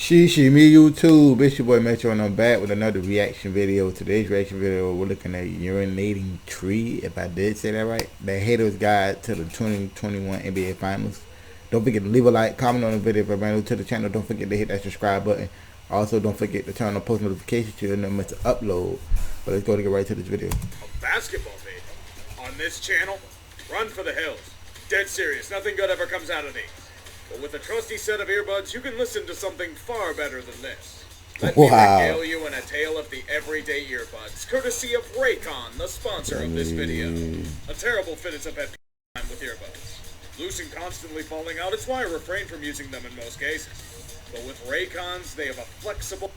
Me, YouTube. It's your boy Metro, and I'm back with another reaction video. Today's reaction video, we're looking at Urinating Tree, if I did say that right. The Haters Guide to the 2021 NBA Finals. Don't forget to leave a like, comment on the video if you're brand new to the channel. Don't forget to hit that subscribe button. Also, don't forget to turn on post notifications so you'll know when to upload. But let's go to get right to this video. A basketball baby. On this channel, run for the hills. Dead serious, nothing good ever comes out of these. But with a trusty set of earbuds, you can listen to something far better than this. Let me regale you in a tale of the everyday earbuds, courtesy of Raycon, the sponsor of this video. A terrible fit is a pet time with earbuds. Loose and constantly falling out, it's why I refrain from using them in most cases. But with Raycons, they have a flexible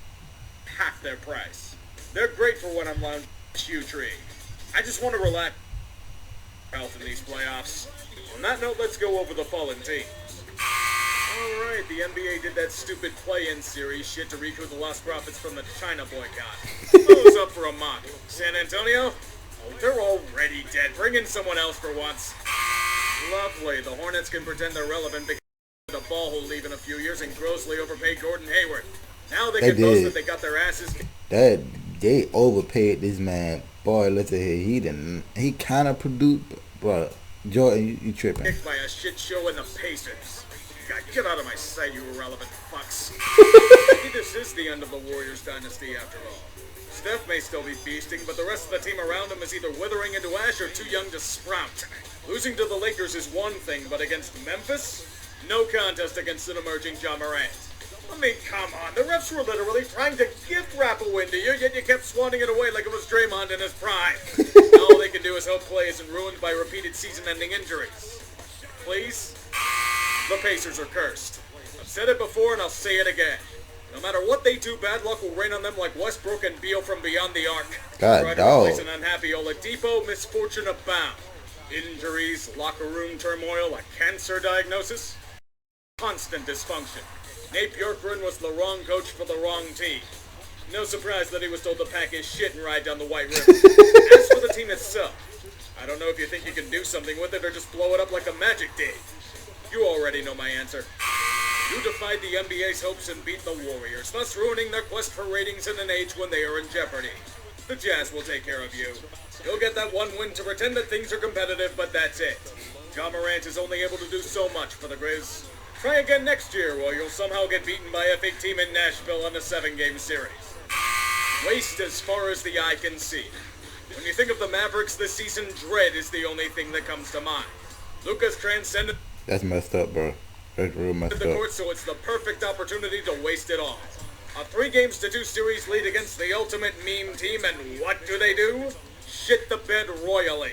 half their price. They're great for when I'm lounging URINATINGTREE. I just want to relax health in these playoffs. On that note, let's go over the fallen teams. Alright, the NBA did that stupid play-in series shit to recoup the lost profits from the China boycott. Who's up for a mock? San Antonio? Oh, they're already dead. Bring in someone else for once. Lovely. The Hornets can pretend they're relevant because the ball will leave in a few years and grossly overpaid Gordon Hayward. Now they can boast that they got their asses. They overpaid this man. Boy, let's say he kind of produced, but Jordan, you tripping. Kicked by a shit show in the Pacers. God, get out of my sight, you irrelevant fucks. Maybe this is the end of the Warriors dynasty after all. Steph may still be beasting, but the rest of the team around him is either withering into ash or too young to sprout. Losing to the Lakers is one thing, but against Memphis? No contest against an emerging Ja Morant. I mean, come on, the refs were literally trying to gift wrap a win to you, yet you kept swanning it away like it was Draymond in his prime. All they can do is hope play isn't ruined by repeated season-ending injuries. Please? The Pacers are cursed. I've said it before and I'll say it again. No matter what they do, bad luck will rain on them like Westbrook and Beal from beyond the arc. Try to replace an unhappy Oladipo, misfortune abound. Injuries, locker room turmoil, a cancer diagnosis, constant dysfunction. Nate Bjorkgren was the wrong coach for the wrong team. No surprise that he was told to pack his shit and ride down the White River. As for the team itself, I don't know if you think you can do something with it or just blow it up like a magic date. You already know my answer. You defied the NBA's hopes and beat the Warriors, thus ruining their quest for ratings in an age when they are in jeopardy. The Jazz will take care of you. You'll get that one win to pretend that things are competitive, but that's it. Ja Morant is only able to do so much for the Grizz. Try again next year, or you'll somehow get beaten by a fake team in Nashville on a 7-game series. Waste as far as the eye can see. When you think of the Mavericks this season, dread is the only thing that comes to mind. Luka's transcended. That's messed up, bro. That's real messed up. Court, so it's the perfect opportunity to waste it all. A 3-2 series lead against the ultimate meme team, and what do? Shit the bed royally.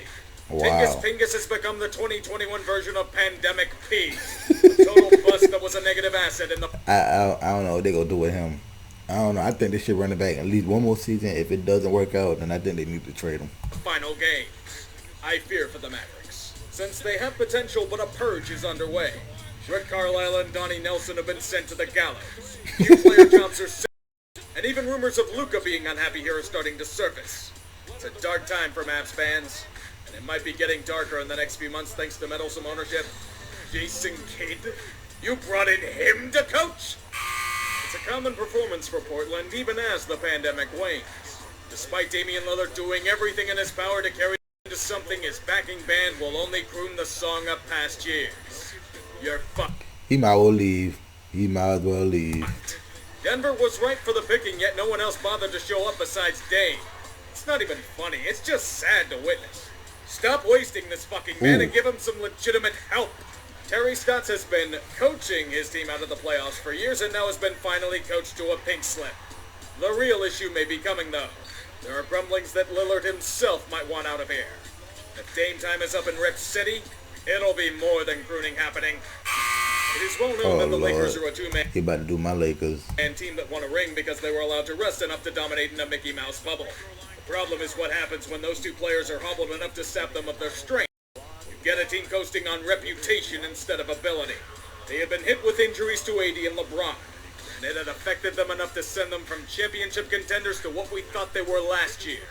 Wow. Tingus Pingus has become the 2021 version of Pandemic P. A total bust that was a negative asset in the... I don't know what they gonna do with him. I don't know. I think they should run it back at least one more season. If it doesn't work out, then I think they need to trade him. Final games. I fear for the Mavericks, since they have potential, but a purge is underway. Rick Carlisle and Donnie Nelson have been sent to the gallows. New player jobs are set, and even rumors of Luka being unhappy here are starting to surface. It's a dark time for Mavs fans, and it might be getting darker in the next few months thanks to meddlesome ownership. Jason Kidd? You brought in him to coach? It's a common performance for Portland, even as the pandemic wanes. Despite Damian Lillard doing everything in his power to carry into something, his backing band will only croon the song of past years. You're fucked. He might well leave. He might as well leave. Denver was right for the picking, yet no one else bothered to show up besides Dame. It's not even funny. It's just sad to witness. Stop wasting this fucking man and give him some legitimate help. Terry Stotts has been coaching his team out of the playoffs for years and now has been finally coached to a pink slip. The real issue may be coming, though. There are grumblings that Lillard himself might want out of here. If Dame time is up in Rip City, it'll be more than crooning happening. It is well known that the Lakers are a two-man he about to do my Lakers and team that won a ring because they were allowed to rest enough to dominate in a Mickey Mouse bubble. The problem is what happens when those two players are hobbled enough to sap them of their strength. You get a team coasting on reputation instead of ability. They have been hit with injuries to AD and LeBron, and it had affected them enough to send them from championship contenders to what we thought they were last year.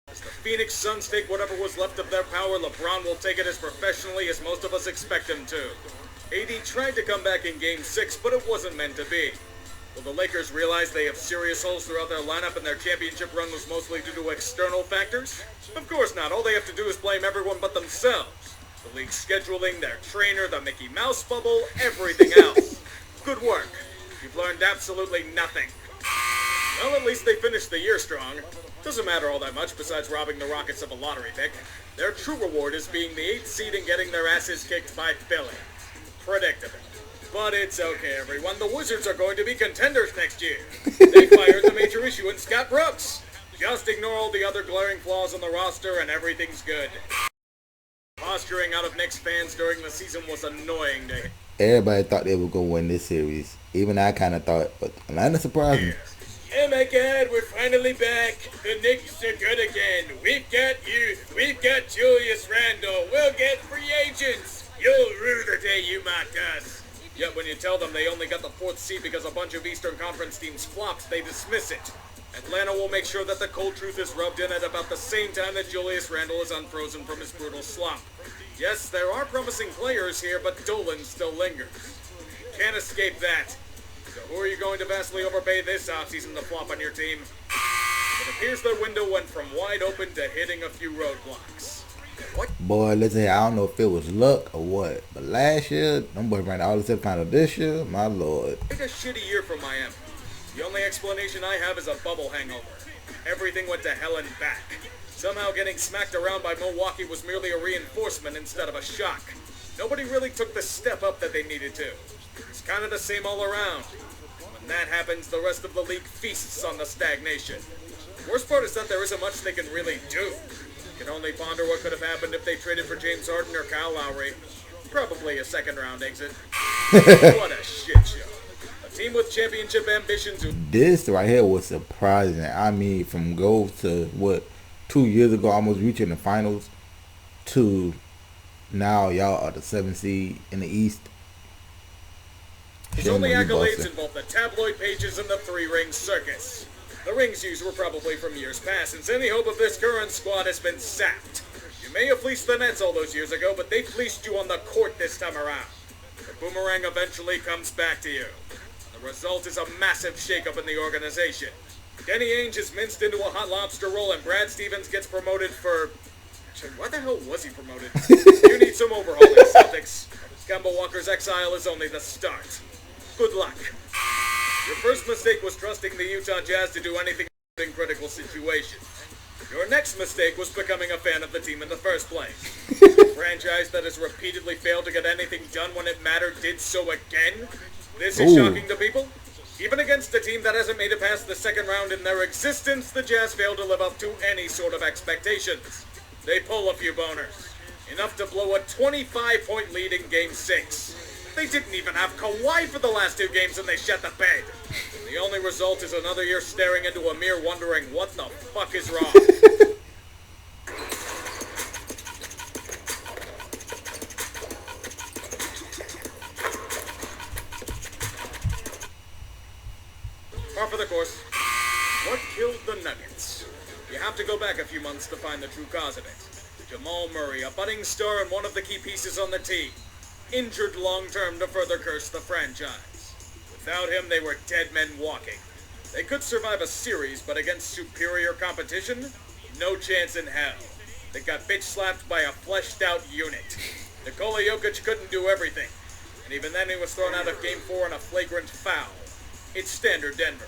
As the Phoenix Suns take whatever was left of their power, LeBron will take it as professionally as most of us expect him to. AD tried to come back in Game 6, but it wasn't meant to be. Will the Lakers realize they have serious holes throughout their lineup and their championship run was mostly due to external factors? Of course not. All they have to do is blame everyone but themselves. The league's scheduling, their trainer, the Mickey Mouse bubble, everything else. Good work. You've learned absolutely nothing. Well, at least they finished the year strong. Doesn't matter all that much besides robbing the Rockets of a lottery pick. Their true reward is being the 8th seed and getting their asses kicked by Philly. Predictable. But it's okay, everyone. The Wizards are going to be contenders next year. They fired the major issue in Scott Brooks. Just ignore all the other glaring flaws on the roster and everything's good. Posturing out of Knicks fans during the season was annoying to hear. Everybody thought they were going to win this series. Even I kind of thought, but Atlanta surprised me. Oh my god, we're finally back. The Knicks are good again. We've got youth. We've got Julius Randle. We'll get free agents. You'll rue the day you mocked us. Yet when you tell them they only got the 4th seed because a bunch of Eastern Conference teams flopped, they dismiss it. Atlanta will make sure that the cold truth is rubbed in at about the same time that Julius Randle is unfrozen from his brutal slump. Yes, there are promising players here, but Dolan still lingers. Can't escape that. So who are you going to vastly overpay this offseason to flop on your team? It appears their window went from wide open to hitting a few roadblocks. What? Boy, listen here, I don't know if it was luck or what, but last year, them boys ran all the way to the final. This year, my lord. It's a shitty year for Miami. The only explanation I have is a bubble hangover. Everything went to hell and back. Somehow getting smacked around by Milwaukee was merely a reinforcement instead of a shock. Nobody really took the step up that they needed to. It's kind of the same all around. When that happens, the rest of the league feasts on the stagnation. The worst part is that there isn't much they can really do. You can only ponder what could have happened if they traded for James Harden or Kyle Lowry. Probably a second-round exit. What a shit show. A team with championship ambitions who... This right here was surprising. I mean, from go to, 2 years ago, almost reaching the finals, to now y'all are the 7th seed in the East. His only accolades involve the tabloid pages and the 3-ring circus. The rings used were probably from years past, since any hope of this current squad has been sapped. You may have fleeced the Nets all those years ago, but they fleeced you on the court this time around. The boomerang eventually comes back to you. The result is a massive shakeup in the organization. Denny Ainge is minced into a hot lobster roll, and Brad Stevens gets promoted for... Why the hell was he promoted? You need some overhauling, Celtics. Kemba Walker's exile is only the start. Good luck. Your first mistake was trusting the Utah Jazz to do anything in critical situations. Your next mistake was becoming a fan of the team in the first place. A franchise that has repeatedly failed to get anything done when it mattered did so again? This is shocking to people. Even against a team that hasn't made it past the second round in their existence, the Jazz failed to live up to any sort of expectations. They pull a few boners. Enough to blow a 25-point lead in Game 6. They didn't even have Kawhi for the last 2 games and they shut the bed. The only result is another year staring into a mirror wondering what the fuck is wrong. Par for the course. What killed the Nuggets? You have to go back a few months to find the true cause of it. Jamal Murray, a budding star and one of the key pieces on the team. Injured long-term to further curse the franchise. Without him, they were dead men walking. They could survive a series, but against superior competition, no chance in hell. They got bitch-slapped by a fleshed-out unit. Nikola Jokic couldn't do everything, and even then he was thrown out of Game 4 on a flagrant foul. It's standard Denver.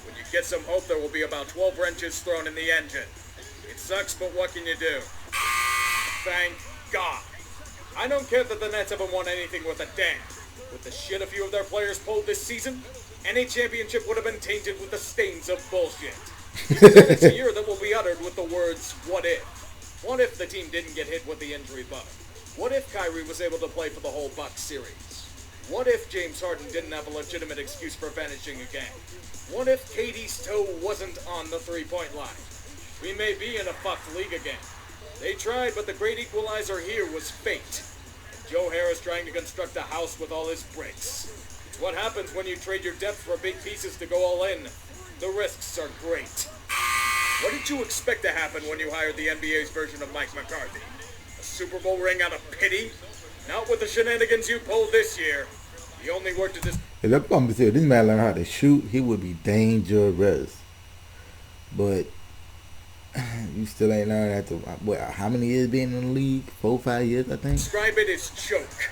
When you get some hope, there will be about 12 wrenches thrown in the engine. It sucks, but what can you do? Thank God. I don't care that the Nets haven't won anything with a damn. With the shit a few of their players pulled this season, any championship would have been tainted with the stains of bullshit. It's a year that will be uttered with the words, what if? What if the team didn't get hit with the injury bug? What if Kyrie was able to play for the whole Bucks series? What if James Harden didn't have a legitimate excuse for vanishing again? What if KD's toe wasn't on the three-point line? We may be in a fucked league again. They tried, but the great equalizer here was fate. Joe Harris trying to construct a house with all his bricks. It's what happens when you trade your depth for big pieces to go all in. The risks are great. What did you expect to happen when you hired the NBA's version of Mike McCarthy? A Super Bowl ring out of pity? Not with the shenanigans you pulled this year. He only worked at this. If that bum said this man learned how to shoot, he would be dangerous. But you still ain't learned after what? How many years being in the league? 4 or 5 years, I think. Describe it as choke.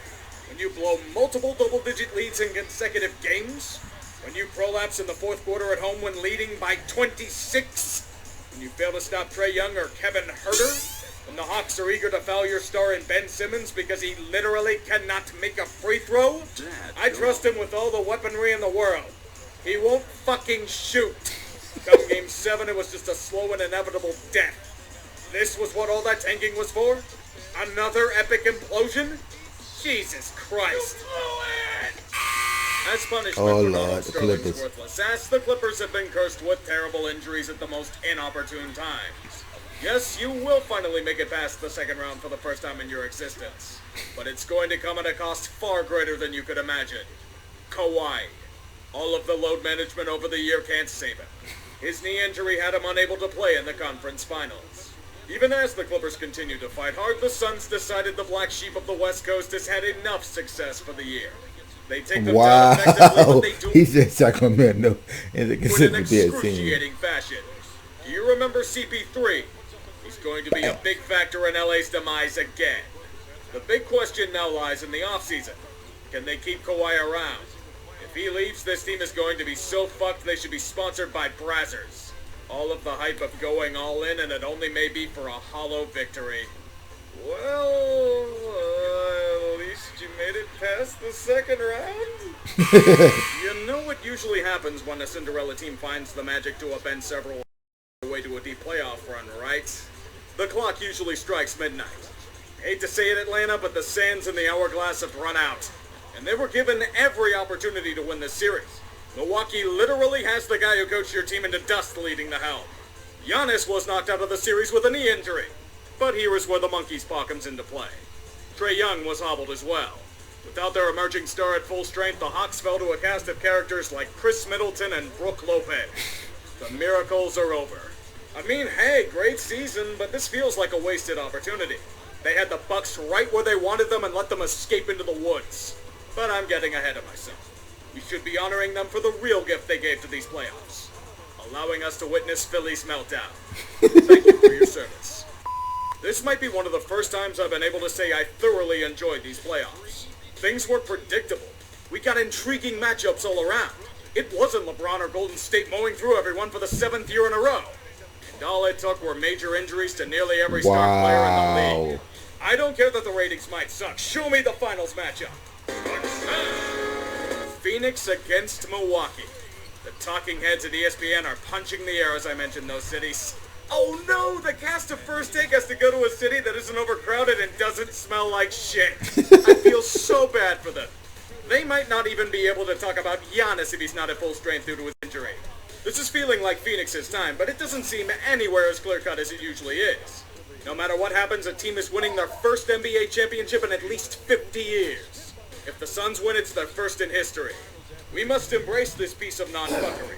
When you blow multiple double-digit leads in consecutive games. When you prolapse in the fourth quarter at home when leading by 26. When you fail to stop Trae Young or Kevin Huerter. When the Hawks are eager to foul your star in Ben Simmons because he literally cannot make a free throw. I trust him with all the weaponry in the world. He won't fucking shoot. Come Game 7, it was just a slow and inevitable death. This was what all that tanking was for? Another epic implosion? Jesus Christ. As punishment for Donald Sterling is worthless, as the Clippers have been cursed with terrible injuries at the most inopportune times. Yes, you will finally make it past the second round for the first time in your existence. But it's going to come at a cost far greater than you could imagine. Kawhi. All of the load management over the year can't save him. His knee injury had him unable to play in the conference finals. Even as the Clippers continue to fight hard, the Suns decided the black sheep of the West Coast has had enough success for the year. They take them down effectively, but they do he said Sacramento in an excruciating fashion. Do you remember CP3? He's going to be a big factor in LA's demise again. The big question now lies in the offseason. Can they keep Kawhi around? If he leaves, this team is going to be so fucked they should be sponsored by Brazzers. All of the hype of going all in, and it only may be for a hollow victory. Well, at least you made it past the second round? You know what usually happens when a Cinderella team finds the magic to upend several way to a deep playoff run, right? The clock usually strikes midnight. Hate to say it, Atlanta, but the sands in the hourglass have run out. And they were given every opportunity to win this series. Milwaukee literally has the guy who coached your team into dust leading the helm. Giannis was knocked out of the series with a knee injury. But here's where the monkey's paw comes into play. Trae Young was hobbled as well. Without their emerging star at full strength, the Hawks fell to a cast of characters like Chris Middleton and Brook Lopez. The miracles are over. I mean, hey, great season, but this feels like a wasted opportunity. They had the Bucks right where they wanted them and let them escape into the woods. But I'm getting ahead of myself. We should be honoring them for the real gift they gave to these playoffs. Allowing us to witness Philly's meltdown. Thank you for your service. This might be one of the first times I've been able to say I thoroughly enjoyed these playoffs. Things were predictable. We got intriguing matchups all around. It wasn't LeBron or Golden State mowing through everyone for the 7th year in a row. And all it took were major injuries to nearly every star player in the league. I don't care that the ratings might suck. Show me the finals matchup. Phoenix against Milwaukee. The talking heads at ESPN are punching the air as I mention those cities. Oh no, the cast of First Take has to go to a city that isn't overcrowded and doesn't smell like shit. I feel so bad for them. They might not even be able to talk about Giannis if he's not at full strength due to his injury. This is feeling like Phoenix's time, but it doesn't seem anywhere as clear-cut as it usually is. No matter what happens, a team is winning their first NBA championship in at least 50 years. If the Suns win, it's their first in history. We must embrace this piece of non-fuckery.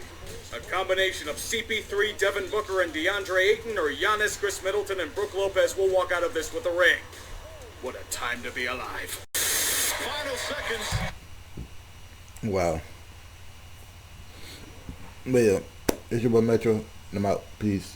A combination of CP3, Devin Booker, and DeAndre Ayton, or Giannis, Chris Middleton, and Brook Lopez will walk out of this with a ring. What a time to be alive. Final seconds. Wow. But yeah, it's your boy Metro, and I'm out. Peace.